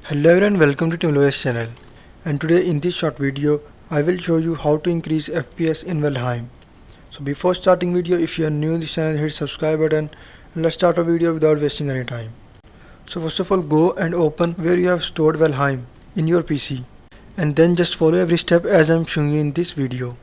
Hello everyone, welcome to Timlo's channel. And today in this short video, I will show you how to increase FPS in Valheim. So before starting video, if you are new to this channel, hit subscribe button and let's start our video without wasting any time. So first of all, go and open where you have stored Valheim in your PC. And then just follow every step as I am showing you in this video.